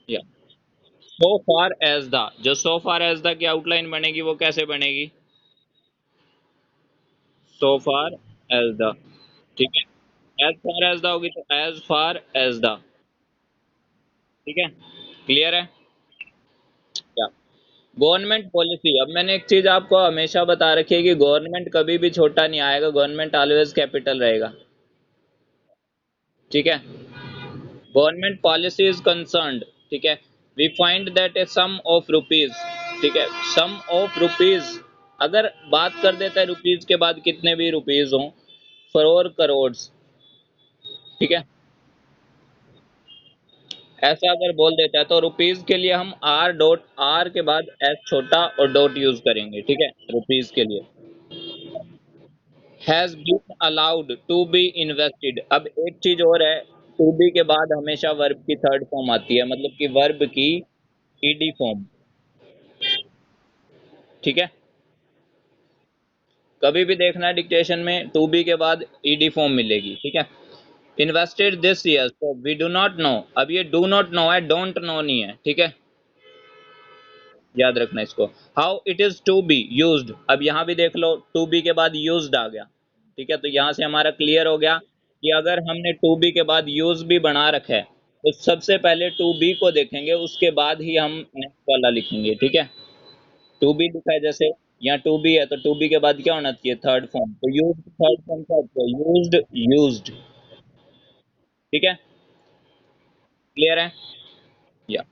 या सो far as the, जो so far as the की आउटलाइन बनेगी वो कैसे बनेगी? सो फार एज द, ठीक है। एज फार एज द होगी तो एज फार एज द, ठीक है। क्लियर है? क्या गवर्नमेंट पॉलिसी, अब मैंने एक चीज आपको हमेशा बता रखी है कि गवर्नमेंट कभी भी छोटा नहीं आएगा, गवर्नमेंट ऑलवेज कैपिटल रहेगा, ठीक है। गवर्नमेंट पॉलिसी इज कंसर्न्ड, ठीक है, we find that a sum of rupees, ठीक है, सम ऑफ रुपीज, अगर बात कर देता है रुपीज के बाद कितने भी रुपीज हों, 4 करोड़, ठीक है, ऐसा अगर बोल देता है तो रुपीज के लिए हम आर डॉट, आर के बाद एस छोटा और डॉट यूज करेंगे, ठीक है, रुपीज के लिए। Has been allowed to be invested, अब एक चीज और है, टू बी के बाद हमेशा वर्ब की थर्ड फॉर्म आती है, मतलब कि वर्ब की ईडी फॉर्म, ठीक है। कभी भी देखना डिक्टेशन में टू बी के बाद ईडी फॉर्म मिलेगी, ठीक है। इन्वेस्टेड दिस ईयर, तो वी डू नॉट नो, अब ये डू नॉट नो है, डोंट नो नहीं है, ठीक है, याद रखना इसको। How it is to be used, अब यहाँ भी देख लो टू बी के बाद यूज्ड आ गया, ठीक है, तो यहाँ से हमारा क्लियर हो गया कि अगर हमने टू बी के बाद यूज भी बना रखा है तो सबसे पहले टू बी को देखेंगे, उसके बाद ही हम नेक्स्ट वाला लिखेंगे, ठीक है। टू बी लिखा है, जैसे यहाँ टू बी है तो टू बी के बाद क्या होना चाहिए, थर्ड फॉर्म, तो यूज थर्ड फॉर्म का होता है यूज्ड, यूज्ड, ठीक है। क्लियर है? या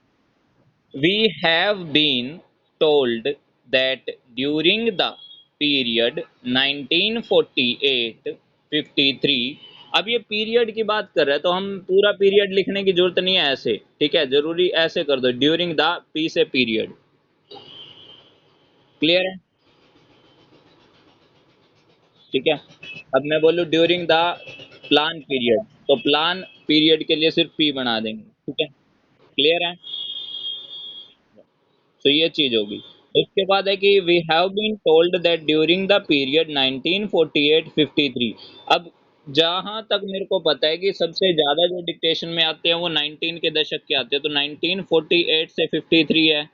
we have been told that during the period 1948-53, अब ये पीरियड की बात कर रहा है तो हम पूरा पीरियड लिखने की जरूरत नहीं है ऐसे, ठीक है, जरूरी ऐसे कर दो ड्यूरिंग द, पी से पीरियड। क्लियर है? ठीक है। अब मैं बोलूँ ड्यूरिंग द प्लान पीरियड, तो प्लान पीरियड के लिए सिर्फ पी बना देंगे, ठीक है। क्लियर है? तो ये चीज होगी। उसके बाद है कि we have been told that during the period 1948-53, अब जहां तक मेरे को पता है कि सबसे ज्यादा जो डिक्टेशन में आते हैं वो 19 के दशक के आते हैं, तो 1948 से 53 है।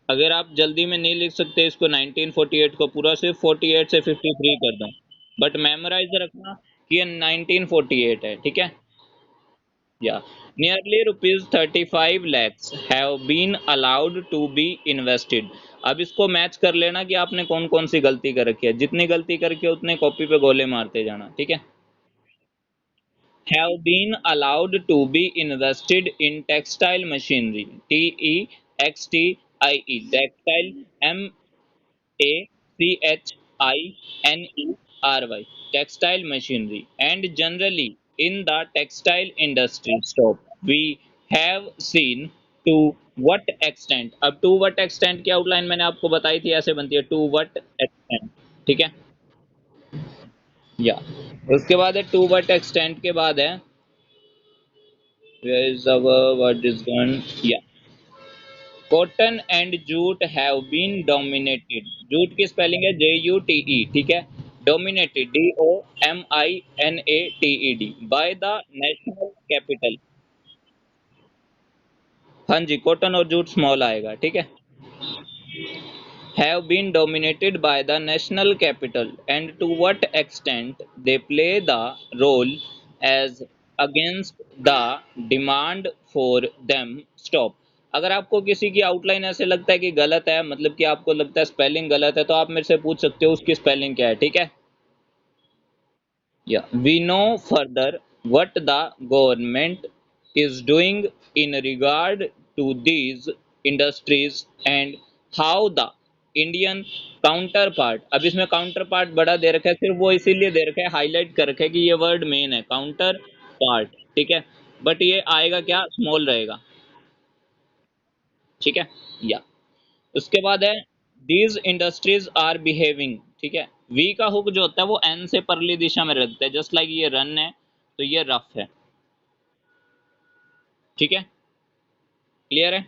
अगर आप जल्दी में नहीं लिख सकते इसको 1948 को पूरा, सिर्फ 48 से 53 कर दो, बट मेमोराइज रखना कि ये 1948 है, ठीक है। Yeah, nearly rupees 35 lakhs have been allowed to be invested. अब इसको मैच कर लेना कि आपने कौन कौन सी गलती कर रखी है, जितनी गलती करके उतने कॉपी पे गोले मारते जाना, ठीक है। Have been allowed to be invested in textile machinery, TEXTIE, textile, MACHINERY, textile machinery, and generally in the textile industry. Stop. We have seen to what extent, अब to what extent की outline मैंने आपको बताई थी, ऐसे बनती है to what extent, ठीक है। या उसके बाद है to what extent के बाद है where is our what is gone, yeah, cotton and jute have been dominated, jute की स्पेलिंग है JUTE, ठीक है, dominated DOMINATED by the national capital, हाँ जी, कॉटन और जूट स्मॉल आएगा, ठीक है, have been dominated by the national capital, and to what extent they play the role as against the demand for them. Stop. अगर आपको किसी की आउटलाइन ऐसे लगता है कि गलत है, मतलब कि आपको लगता है स्पेलिंग गलत है, तो आप मेरे से पूछ सकते हो उसकी स्पेलिंग क्या है, ठीक है। Yeah, we know further what the government is doing in regard to these industries and how the Indian counterpart, अब इसमें काउंटर पार्ट बड़ा दे रखा है, सिर्फ वो इसीलिए दे रखा है, हाईलाइट कर रखा है कि ये वर्ड मेन है, काउंटर पार्ट, ठीक है, बट ये आएगा क्या, स्मॉल रहेगा, ठीक है। या उसके बाद है दीज इंडस्ट्रीज आर बिहेविंग, ठीक है, वी का हुक जो होता है वो एन से परली दिशा में रखता है, जस्ट लाइक ये रन है तो ये रफ है, ठीक है। क्लियर है?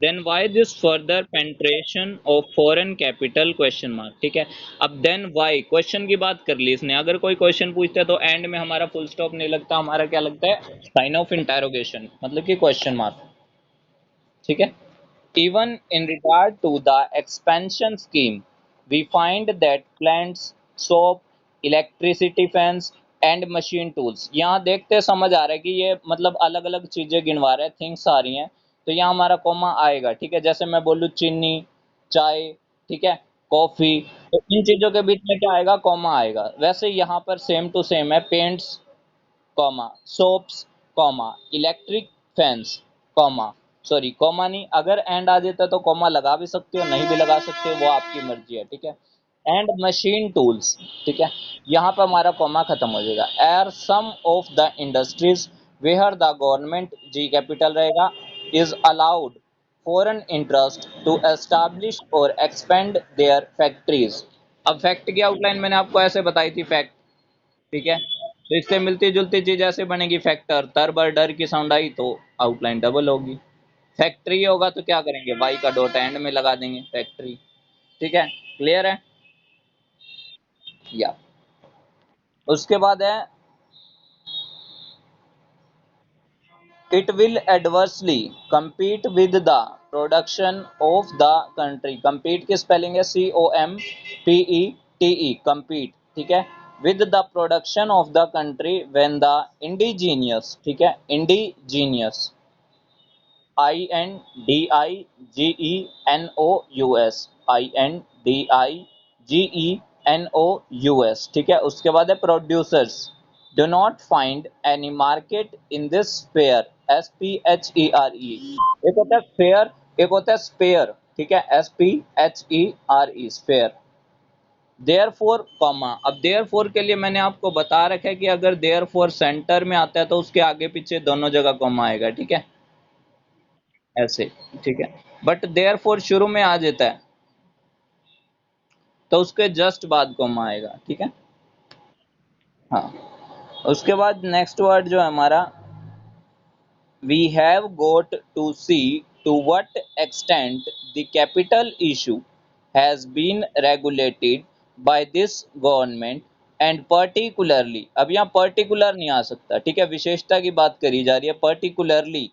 Then why this further penetration of foreign capital question mark, ठीक है। अब देन वाई क्वेश्चन की बात कर ली इसने, अगर कोई क्वेश्चन पूछता है तो एंड में हमारा फुल स्टॉप नहीं लगता, हमारा क्या लगता है, साइन ऑफ इंटेरोगेशन, मतलब कि क्वेश्चन मार्क, ठीक है। Even in regard to the expansion scheme, we find that plants, soap, electricity fans and machine tools, यहाँ देखते समझ आ रहा है कि ये मतलब अलग अलग चीजें गिनवा रहे हैं, थिंग्स आ रही हैं, तो यहाँ हमारा कॉमा आएगा, ठीक है। जैसे मैं बोलूँ चीनी, चाय, ठीक है, कॉफी, तो इन चीजों के बीच में क्या आएगा, कॉमा आएगा। वैसे यहाँ पर सेम टू सेम है, paints comma, soaps comma, electric fans comma, sorry comma नहीं, अगर एंड आ जाता तो कॉमा लगा भी सकते हो, नहीं भी लगा सकते हो, वो आपकी मर्जी है, ठीक है। एंड मशीन टूल्स, ठीक है, यहाँ पर हमारा कॉमा खत्म हो जाएगा। Uh some of the industries where the government, G capital रहेगा, is allowed foreign interest to establish और एक्सपेंड देयर फैक्ट्रीज। अब फैक्ट की आउटलाइन मैंने आपको ऐसे बताई थी, फैक्ट, ठीक है। तो इससे मिलती जुलती चीज ऐसे बनेगी, फैक्टर, तर बर डर की साउंड आई तो आउटलाइन डबल होगी। फैक्ट्री होगा तो क्या करेंगे, वाई का डॉट एंड में लगा देंगे, फैक्ट्री, ठीक है। क्लियर है, या उसके बाद है, it will adversely compete with the production of the country, compete की स्पेलिंग है COMPETE, compete, ठीक है, with the production of the country when the indigenous, ठीक है, indigenous, INDIGENOUS, INDIGENOUS, ठीक है। उसके बाद है producers do not find any market in this sphere, SPHERE, एक होता है फेयर, एक होता है स्पेयर, ठीक है, SPHERE, sphere. Therefore comma, अब देयर फोर के लिए मैंने आपको बता रखा है कि अगर देयर फोर सेंटर में आता है तो उसके आगे पीछे दोनों जगह कॉमा आएगा, ठीक है, ऐसे, ठीक है। बट देयरफॉर शुरू में आ जाता है तो उसके जस्ट बाद कॉमा आएगा, ठीक है। हाँ, उसके बाद नेक्स्ट वर्ड जो है हमारा, we have got to see to what extent the capital issue has been regulated by this government and particularly, अब यहाँ पर्टिकुलर नहीं आ सकता, ठीक है, विशेषता की बात करी जा रही है, particularly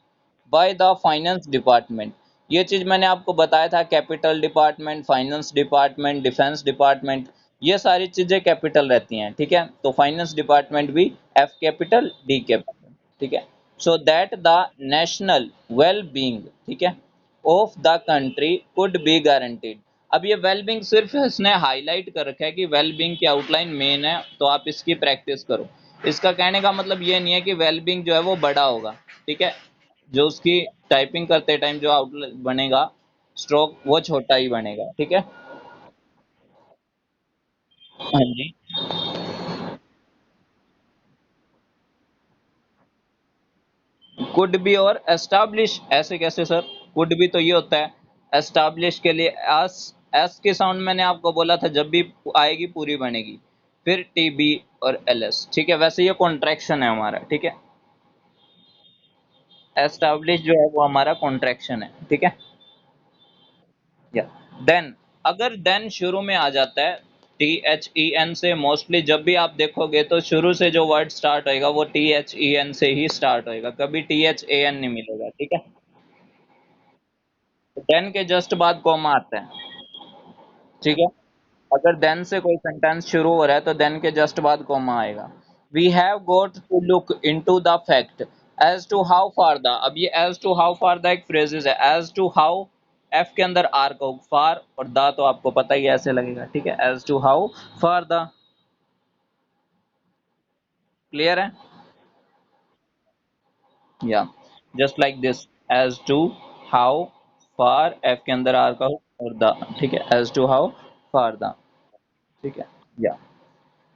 by the finance department. ये चीज मैंने आपको बताया था, capital department, finance department, defence department, ये सारी चीजें कैपिटल रहती हैं, ठीक है। तो फाइनेंस डिपार्टमेंट भी F कैपिटल D कैपिटल, ठीक है। So that the national well being, ठीक है, of the country could be guaranteed. अब ये वेल बींग सिर्फ इसने हाईलाइट कर रखा है कि वेल बींग की आउटलाइन मेन है, तो आप इसकी प्रैक्टिस करो। इसका कहने का मतलब ये नहीं है कि वेल बींग जो है वो बड़ा होगा, ठीक है, जो उसकी टाइपिंग करते टाइम जो आउटलाइन बनेगा, स्ट्रोक, वो छोटा ही बनेगा, ठीक है। हाँ जी, कुड बी और एस्टैब्लिश, ऐसे कैसे सर, कुड बी तो ये होता है, एस्टैब्लिश के लिए एस, एस की साउंड मैंने आपको बोला था जब भी आएगी पूरी बनेगी, फिर टी बी और एल एस, ठीक है। वैसे ये कॉन्ट्रैक्शन है हमारा, ठीक है, एस्टैब्लिश जो है वो हमारा कॉन्ट्रैक्शन है, ठीक है, या देन, अगर देन शुरू में आ जाता है THEN से, मोस्टली जब भी आप देखोगे तो शुरू से जो वर्ड स्टार्ट होएगा वो THEN से ही स्टार्ट होएगा, कभी THAN नहीं मिलेगा, ठीक है। देन के जस्ट बाद कॉमा आता है, ठीक है। अगर देन से कोई सेंटेंस शुरू हो रहा है तो देन के जस्ट बाद कॉमा आएगा। We have got to look into the fact as to how far the, अब ये as to how far the एक फ्रेजेस है, एज टू हाउ, एफ के अंदर आर का फार, और द तो आपको पता ही है ऐसे लगेगा, ठीक है, as to how far the. Clear है, या just like this, as to how far, F के अंदर आर का और द, ठीक है, as to how far the, ठीक है, या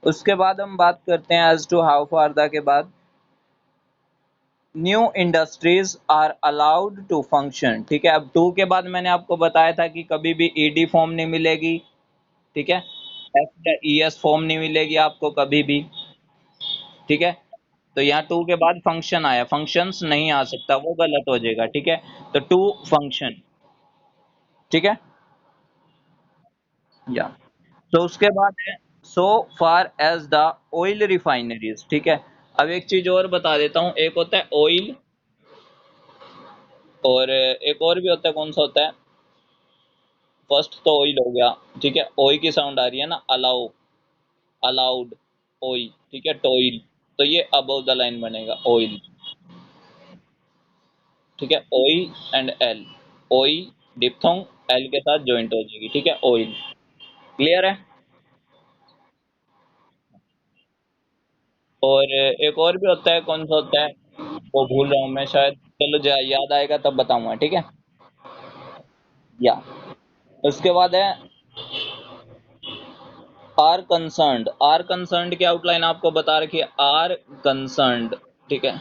उसके बाद हम बात करते हैं as to how far the के बाद, new industries are allowed to function, ठीक है। अब टू के बाद मैंने आपको बताया था कि कभी भी ईडी फॉर्म नहीं मिलेगी, ठीक है, एफ या ईएस फॉर्म नहीं मिलेगी आपको कभी भी, ठीक है। तो यहाँ टू के बाद फंक्शन आया, फंक्शंस नहीं आ सकता, वो गलत हो जाएगा, ठीक है। तो टू फंक्शन, ठीक है। या तो उसके बाद है so far as the oil refineries, ठीक है। अब एक चीज और बता देता हूँ, एक होता है ऑयल और एक और भी होता है, कौन सा होता है? फर्स्ट तो ऑयल हो गया, ठीक है, ओई की साउंड आ रही है ना, अलाउ, अलाउड, ओई, ठीक है, टोइल, तो ये अबव द लाइन बनेगा ऑयल, ठीक है, ओई एंड एल, ओई डिप्थोंग एल के साथ ज्वाइंट हो जाएगी, ठीक है, ऑयल। क्लियर है? और एक और भी होता है, कौन सा होता है वो भूल रहा हूँ मैं शायद, चलो याद आएगा तब बताऊंगा, ठीक है। या उसके बाद है आर कंसर्न्ड, आर कंसर्न्ड की आउटलाइन आपको बता रखी है, आर कंसर्न्ड, ठीक है,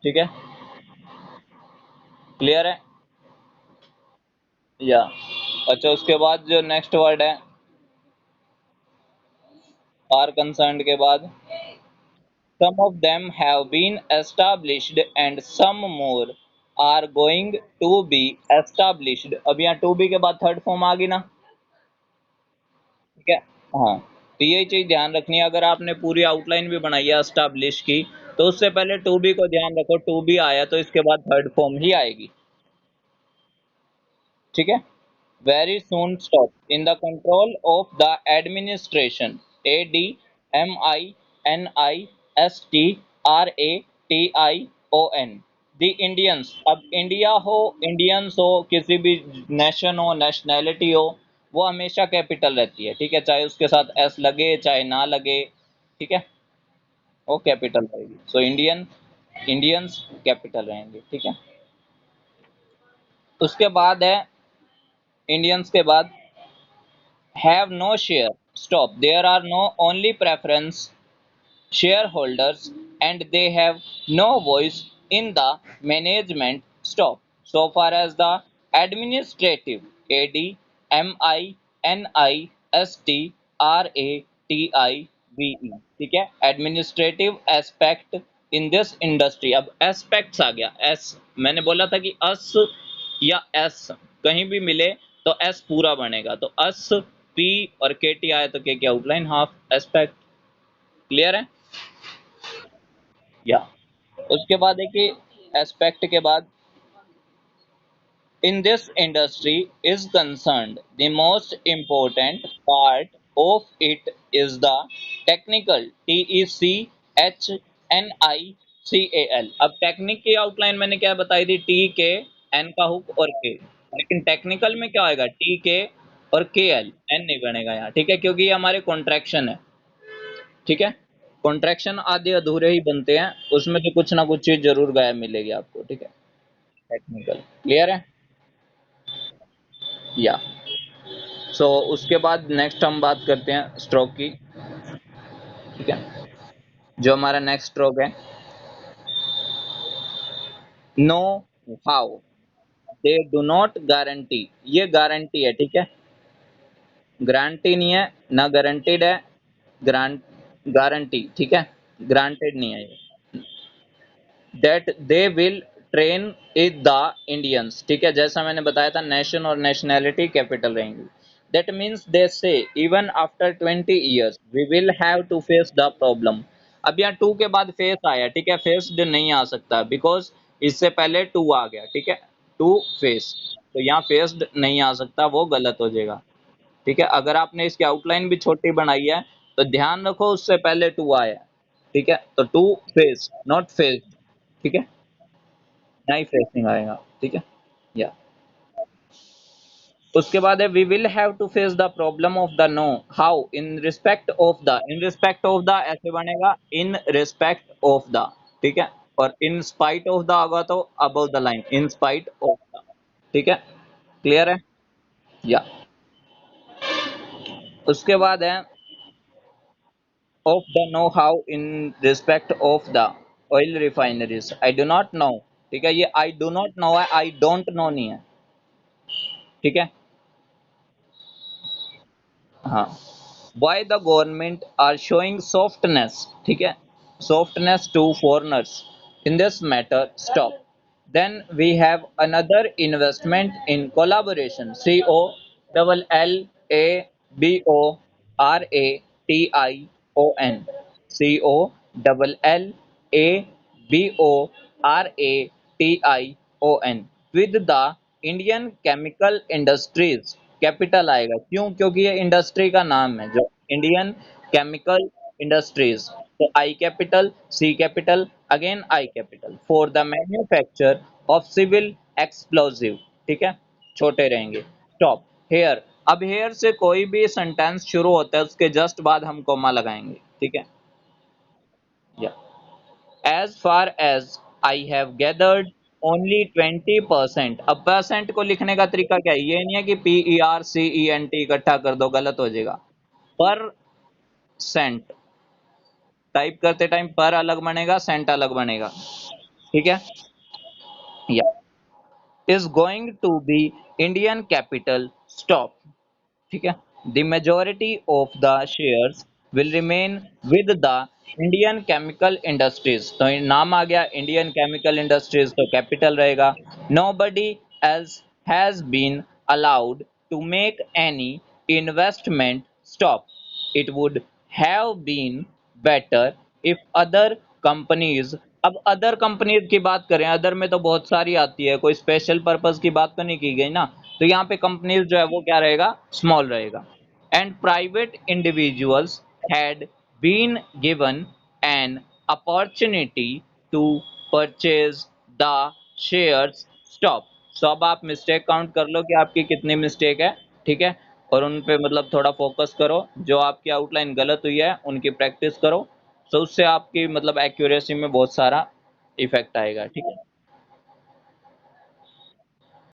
ठीक है, क्लियर है। या अच्छा, उसके बाद जो नेक्स्ट वर्ड है आर कंसर्न्ड के बाद, some of them have been established and some more are going to be established। अब यहाँ टू बी के बाद थर्ड फॉर्म आ गई ना, ठीक है। हाँ, तो ये चीज ध्यान रखनी है, अगर आपने पूरी आउटलाइन भी बनाई है एस्टाब्लिश की, तो उससे पहले टू बी को ध्यान रखो, टू बी आया तो इसके बाद थर्ड फॉर्म ही आएगी, ठीक है। Very soon stop in the control of the administration, ADMINISTRATION, the Indians. अब इंडिया हो, इंडियंस हो, किसी भी नेशन हो, नेशनैलिटी हो, वो हमेशा कैपिटल रहती है, ठीक है, चाहे उसके साथ एस लगे चाहे ना लगे, ठीक है, वो कैपिटल रहेगी। सो इंडियन, इंडियंस कैपिटल रहेंगे, ठीक है। उसके बाद है इंडियंस के बाद have no share, stop, there are no only preference shareholders and they have no voice in the management, stop, so far as the administrative, ADMINISTRATIVE, ठीक है, administrative aspect in this industry. अब aspects आ गया, S, मैंने बोला था कि अस या S कहीं भी मिले तो एस पूरा बनेगा, तो अस, पी और के टी आए तो के की आउटलाइन हाफ एस्पेक्ट। क्लियर है? या उसके बाद है कि एस्पेक्ट के बाद in this industry is concerned, the most important part of it is the technical, TECHNICAL। अब टेक्निक की आउटलाइन मैंने क्या बताई थी, टी के, एन का हुक और के, लेकिन टेक्निकल में क्या आएगा, टी के और के एल, एन नहीं बनेगा यहाँ, ठीक है, क्योंकि ये हमारे कॉन्ट्रैक्शन है, ठीक है। कॉन्ट्रैक्शन आधे अधूरे ही बनते हैं, उसमें से कुछ ना कुछ चीज जरूर गायब मिलेगी आपको, ठीक है। टेक्निकल, क्लियर है? या उसके बाद नेक्स्ट हम बात करते हैं स्ट्रोक की, ठीक है। जो हमारा नेक्स्ट स्ट्रोक है, know how they do not guarantee, ये गारंटी है, ठीक है, गारंटी नहीं है, ना गारंटीड है, ग्रांट, गारंटी, ठीक है, ग्रांटेड नहीं है ये। That they will train is the Indians, ठीक है, जैसा मैंने बताया था नेशन और नेशनैलिटी कैपिटल रहेंगी। That means they say even after 20 years we will have to face the problem. अब यहाँ टू के बाद फेस आया, ठीक है, फेस्ड नहीं आ सकता बिकॉज इससे पहले टू आ गया, ठीक है, टू फेस, तो यहाँ फेस्ड नहीं आ सकता, वो गलत हो जाएगा, ठीक है। अगर आपने इसकी आउटलाइन भी छोटी बनाई है तो ध्यान रखो उससे पहले टू आया, ठीक है, तो टू फेस नॉट फेस्ड, ठीक है, नाइफ रेसिंग आएगा, ठीक है। या उसके बाद है we will have to face the problem of the no how in respect of the, in respect of the ऐसे बनेगा, इन रिस्पेक्ट ऑफ द, ठीक है, और इन स्पाइट ऑफ द होगा तो above the line, in spite of the, ठीक है, clear है? या उसके बाद है of the no how in respect of the oil refineries, I do not no, ठीक है, ये आई डू नॉट नो है, आई डोंट नो नहीं है, ठीक है। हाँ, why the government are showing softness, ठीक है, softness to foreigners in this matter, stop, Then we have another investment in collaboration. COLLABORATION. COLLABORATION with the Indian chemical industries. Capital आएगा क्यों? क्योंकि ये इंडस्ट्री का नाम है, जो इंडियन केमिकल इंडस्ट्रीज। तो I capital, C capital, again I capital for the manufacture of civil explosive. ठीक है, छोटे रहेंगे। Stop hair. अब हेयर से कोई भी सेंटेंस शुरू होता है उसके जस्ट बाद हम कॉमा लगाएंगे। ठीक है, या as far as I have gathered only 20%। अब परसेंट को लिखने का तरीका क्या है? ये नहीं है कि PERCENT इकट्ठा कर दो, गलत हो जाएगा। पर सेंट टाइप करते टाइम पर अलग बनेगा, सेंट अलग बनेगा। ठीक है, या is going to be Indian capital। stop। ठीक है, the majority of the shares will remain with the Indian chemical industries. तो नाम आ गया इंडियन केमिकल इंडस्ट्रीज, तो कैपिटल रहेगा। nobody else has been allowed to make any investment। stop। it would have been better if other companies। अब other companies की बात करें, other में तो बहुत सारी आती है, कोई स्पेशल पर्पस की बात तो नहीं की गई ना। तो यहाँ पे कंपनीज जो है वो क्या रहेगा? स्मॉल रहेगा। And private individuals had been given an opportunity to purchase the shares. Stop. So अब आप मिस्टेक काउंट कर लो कि आपकी कितनी मिस्टेक है। ठीक है, और उन पे मतलब थोड़ा फोकस करो, जो आपकी आउटलाइन गलत हुई है उनकी प्रैक्टिस करो। तो उससे आपकी मतलब एक्यूरेसी में बहुत सारा इफेक्ट आएगा। ठीक है।